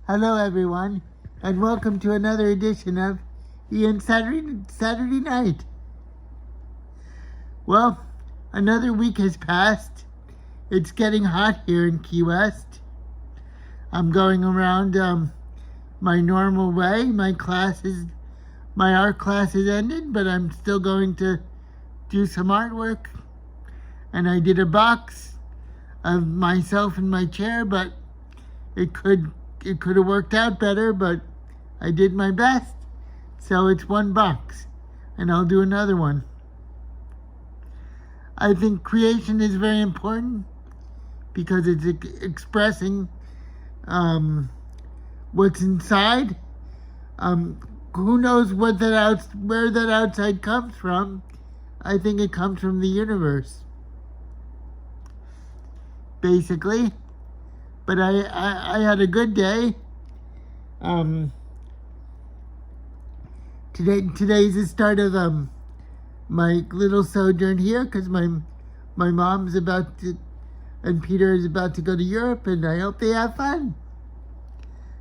Hello, everyone, and welcome to another edition of Ian Saturday Night. Well, another week has passed. It's getting hot here in Key West. I'm going around my normal way. My art class is ended, but I'm still going to do some artwork. And I did a box of myself in my chair, but it could have worked out better, but I did my best. So it's one box, and I'll do another one. I think creation is very important because it's expressing what's inside. Who knows where that outside comes from? I think it comes from the universe, basically. But I had a good day. Today's the start of my little sojourn here because my mom's about to, and Peter is about to go to Europe, and I hope they have fun.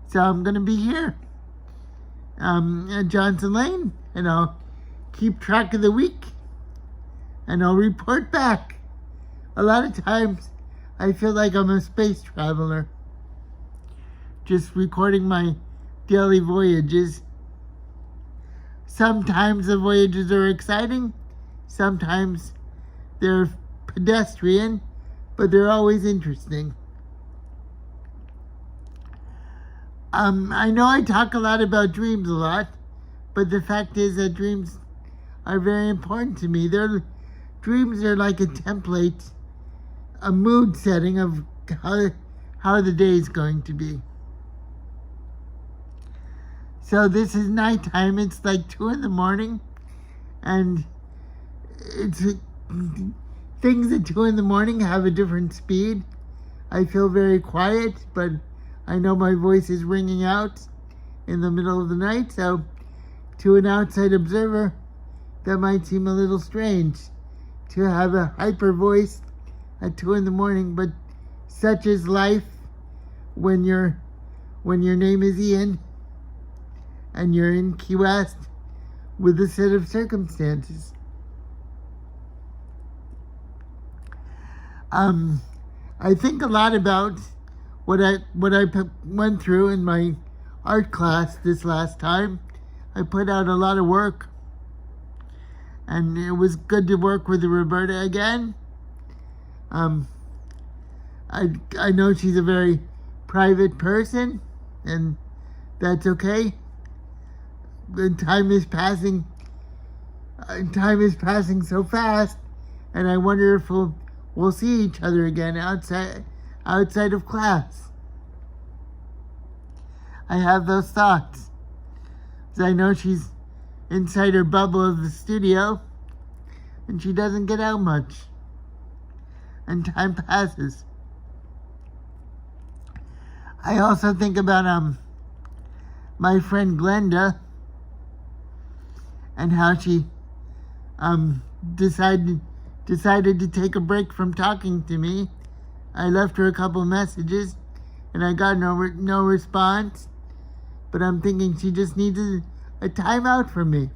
So I'm gonna be here at Johnson Lane, and I'll keep track of the week, and I'll report back. A lot of times I feel like I'm a space traveler, just recording my daily voyages. Sometimes the voyages are exciting, sometimes they're pedestrian, but they're always interesting. I know I talk a lot about dreams a lot, but the fact is that dreams are very important to me. Dreams are like a template, a mood setting of how the day is going to be. So this is nighttime. It's like 2 a.m, and things at 2 a.m. have a different speed. I feel very quiet, but I know my voice is ringing out in the middle of the night. So to an outside observer, that might seem a little strange to have a hyper voice at 2 a.m, but such is life when your name is Ian and you're in Key West with a set of circumstances. I think a lot about what I went through in my art class this last time. I put out a lot of work, and it was good to work with Roberta again. I know she's a very private person, and that's okay. The time is passing so fast, and I wonder if we'll see each other again outside of class. I have those thoughts, 'cause I know she's inside her bubble of the studio, and she doesn't get out much, and time passes. I also think about my friend Glenda, and how she decided to take a break from talking to me. I left her a couple messages, and I got no response. But I'm thinking she just needs a timeout from me,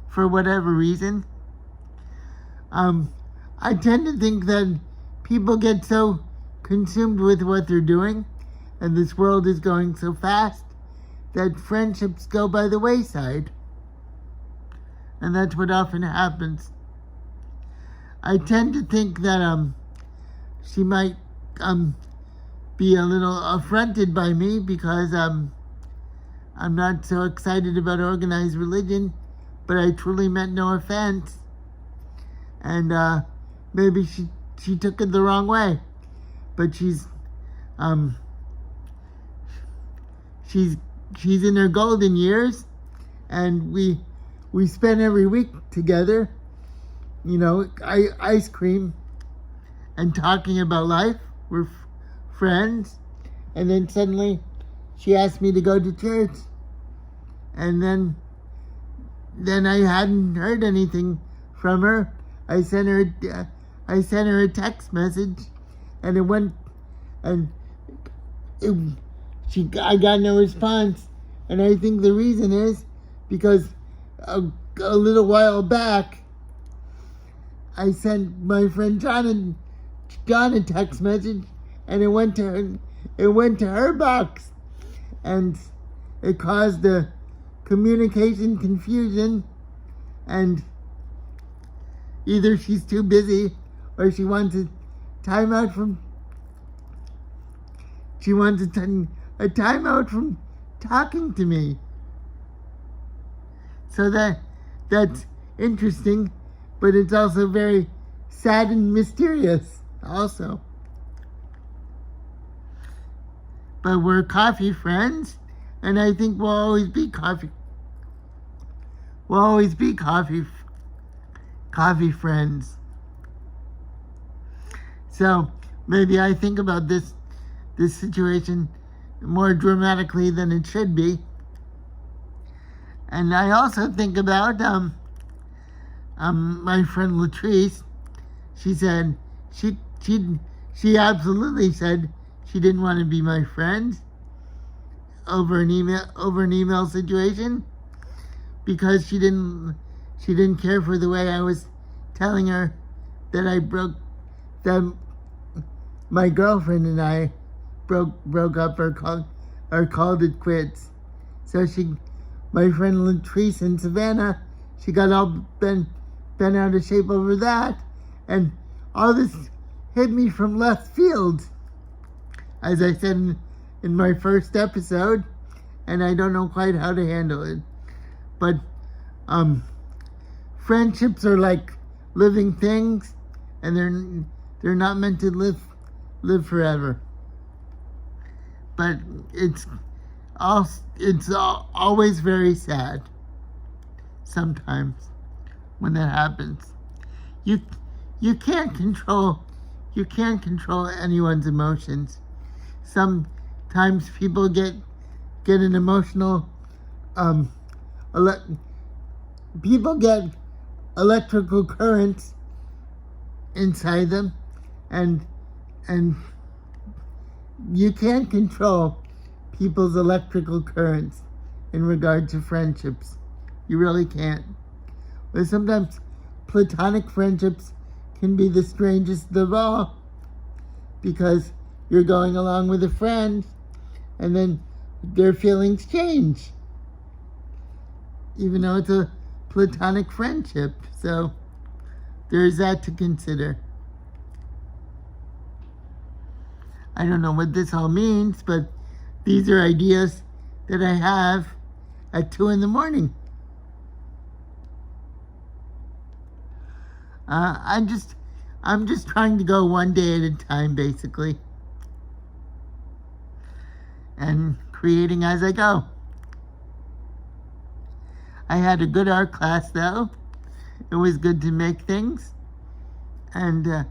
for whatever reason. I tend to think that people get so consumed with what they're doing, and this world is going so fast, that friendships go by the wayside. And that's what often happens. I tend to think that she might be a little affronted by me because I'm not so excited about organized religion, but I truly meant no offense. And maybe she took it the wrong way. But she's in her golden years, and we spend every week together, ice cream and talking about life. We're friends, and then suddenly she asked me to go to church, and then I hadn't heard anything from her. I sent her a text message, and it went, and I got no response, and I think the reason is because a little while back, I sent my friend John a text message, and it went to her box, and it caused a communication confusion, and either she's too busy or she wants a timeout from talking to me. So that's interesting, but it's also very sad and mysterious also. But we're coffee friends, and I think we'll always be coffee friends. So maybe I think about this situation more dramatically than it should be. And I also think about my friend Latrice. She said she absolutely said she didn't want to be my friend over an email situation because she didn't care for the way I was telling her that my girlfriend and I broke up or called it quits. So my friend Latrice in Savannah, she got all bent out of shape over that, and all this hit me from left field, as I said in my first episode, and I don't know quite how to handle it. But friendships are like living things, and they're not meant to live forever. But it's always very sad sometimes when that happens. You can't control anyone's emotions. Sometimes people get an emotional people get electrical currents inside them, and you can't control people's electrical currents in regard to friendships. You really can't. But sometimes platonic friendships can be the strangest of all, because you're going along with a friend and then their feelings change, even though it's a platonic friendship. So there's that to consider. I don't know what this all means, but these are ideas that I have at 2 a.m. I'm just trying to go one day at a time, basically, and creating as I go. I had a good art class, though. It was good to make things, and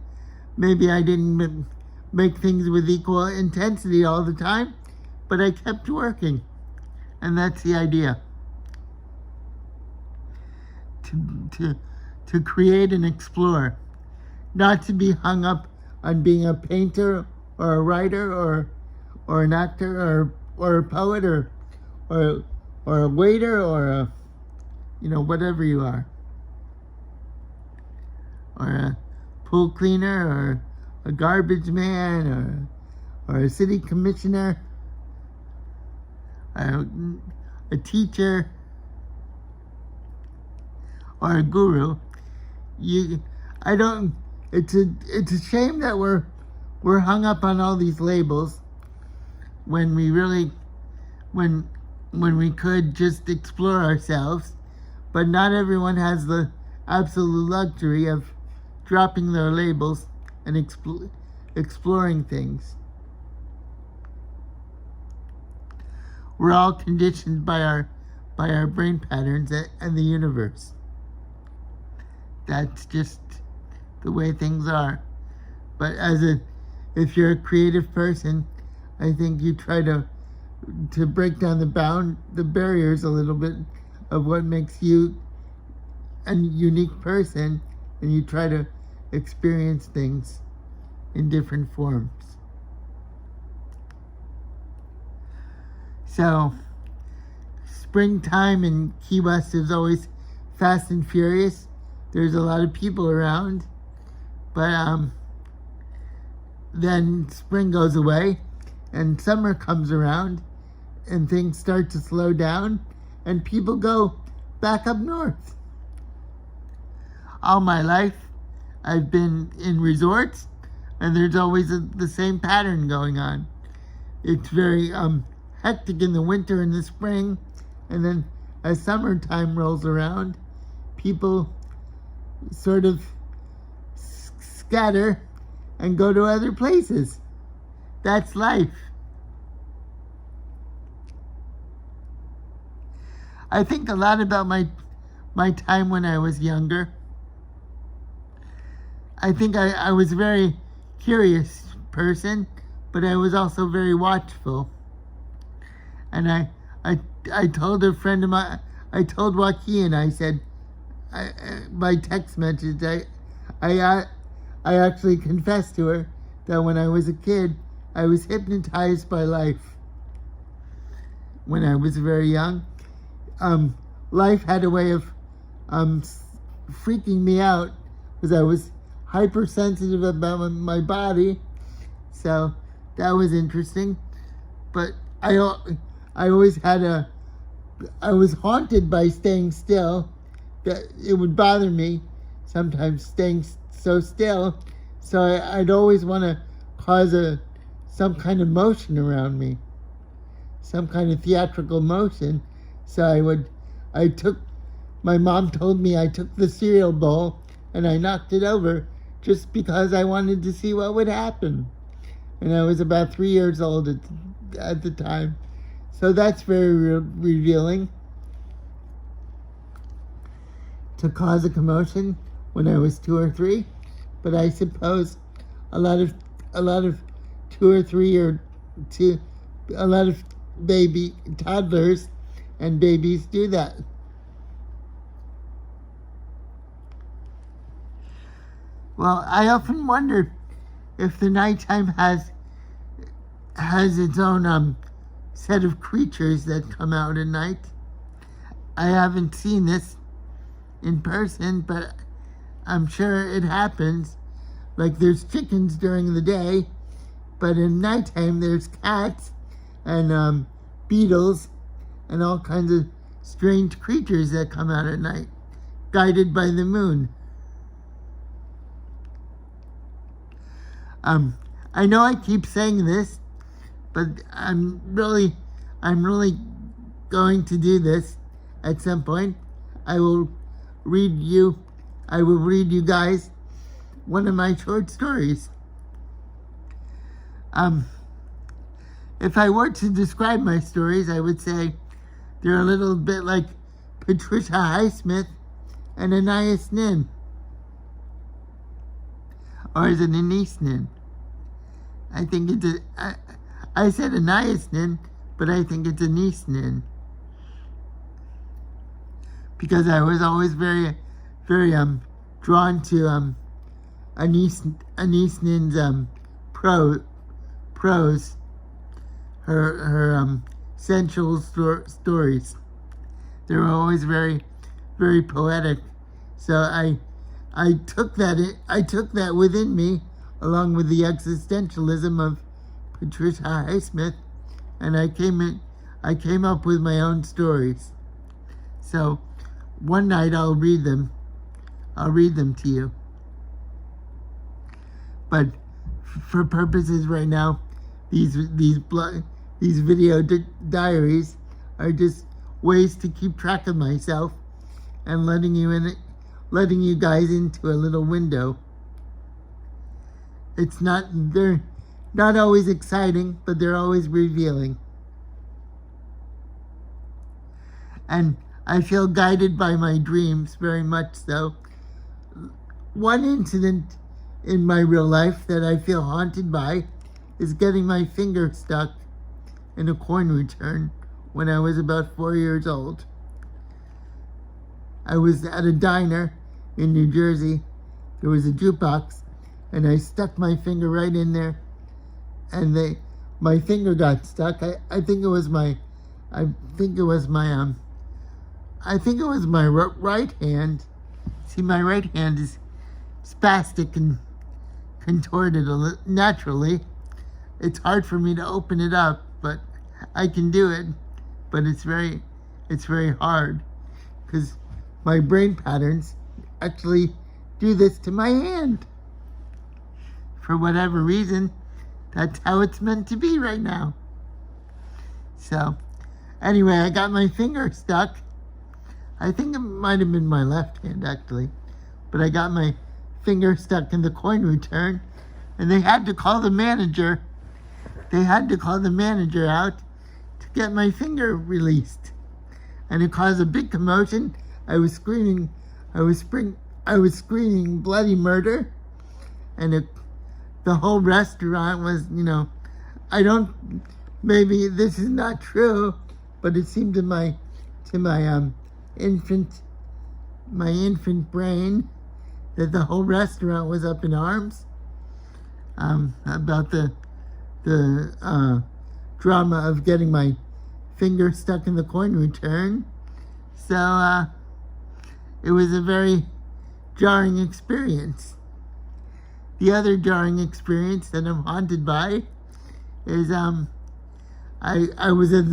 maybe I didn't make things with equal intensity all the time, but I kept working, and that's the idea. To create and explore, not to be hung up on being a painter or a writer or an actor or a poet or a waiter or a, whatever you are, or a pool cleaner or a garbage man or a city commissioner, a teacher, or a guru. It's a shame that we're hung up on all these labels when we could just explore ourselves. But not everyone has the absolute luxury of dropping their labels and exploring things. We're all conditioned by our brain patterns and the universe. That's just the way things are. But if you're a creative person, I think you try to break down the barriers a little bit of what makes you a unique person, and you try to experience things in different forms. So, springtime in Key West is always fast and furious. There's a lot of people around. But then spring goes away and summer comes around and things start to slow down and people go back up north. All my life, I've been in resorts, and there's always the same pattern going on. It's very hectic in the winter and the spring, and then as summertime rolls around, people sort of scatter and go to other places. That's life. I think a lot about my time when I was younger. I think I was a very curious person, but I was also very watchful. And I told a friend of mine, I told Joaquin, I said, by text message, I actually confessed to her that when I was a kid, I was hypnotized by life. When I was very young, life had a way of freaking me out because I was hypersensitive about my body, so that was interesting. But I always had I was haunted by staying still, that it would bother me sometimes staying so still, so I'd always want to cause some kind of motion around me, some kind of theatrical motion. So my mom told me I took the cereal bowl and I knocked it over just because I wanted to see what would happen. And I was about 3 years old at the time. So that's very revealing. To cause a commotion when I was 2 or 3. But I suppose a lot of 2 or 3 or two, a lot of toddlers and babies do that. Well, I often wonder if the nighttime has its own set of creatures that come out at night. I haven't seen this in person, but I'm sure it happens. Like there's chickens during the day, but in nighttime there's cats and beetles and all kinds of strange creatures that come out at night, guided by the moon. I know I keep saying this, but I'm really going to do this at some point. I will read you guys one of my short stories. If I were to describe my stories, I would say they're a little bit like Patricia Highsmith and Anais Nin. Or is it Anais Nin? I think it's I said Anais Nin, but I think it's Anais Nin. Because I was always very drawn to Anais Nin's prose, her sensual stories. They were always very, very poetic. So I took that within me, along with the existentialism of Patricia Highsmith, and I came up with my own stories. So one night I'll read them to you. But for purposes right now, these video diaries are just ways to keep track of myself and letting you guys into a little window. They're not always exciting, but they're always revealing. And I feel guided by my dreams, very much so. One incident in my real life that I feel haunted by is getting my finger stuck in a coin return when I was about 4 years old. I was at a diner in New Jersey. There was a jukebox, and I stuck my finger right in there, and my finger got stuck. I think it was my I think it was my right hand. See, my right hand is spastic and contorted naturally. It's hard for me to open it up, but I can do it. But it's very hard because my brain patterns actually do this to my hand. For whatever reason, that's how it's meant to be right now. So, anyway, I got my finger stuck. I think it might have been my left hand, actually. But I got my finger stuck in the coin return, and they had to call the manager. They had to call the manager out to get my finger released. And it caused a big commotion. I was screaming bloody murder. And the whole restaurant was, maybe this is not true, but it seemed to my infant brain that the whole restaurant was up in arms about the drama of getting my finger stuck in the coin return. So it was a very jarring experience. The other jarring experience that I'm haunted by is I was at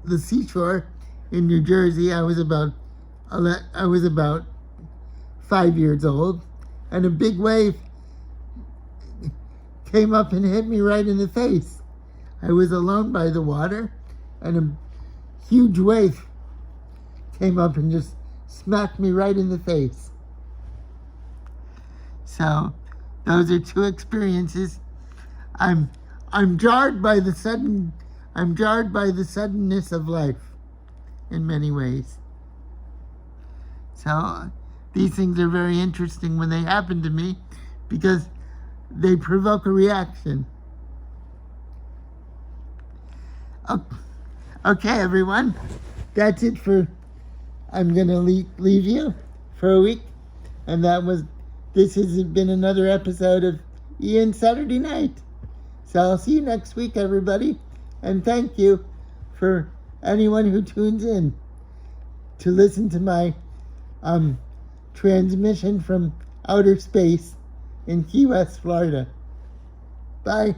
the seashore in New Jersey. I was about 5 years old, and a big wave came up and hit me right in the face. I was alone by the water, and a huge wave came up and just smacked me right in the face. So those are two experiences. I'm jarred by the suddenness of life in many ways. So these things are very interesting when they happen to me because they provoke a reaction. Okay, everyone. That's it for... I'm going to leave you for a week. And this has been another episode of Ian Saturday Night. So I'll see you next week, everybody. And thank you for anyone who tunes in to listen to my transmission from outer space in Key West, Florida. Bye.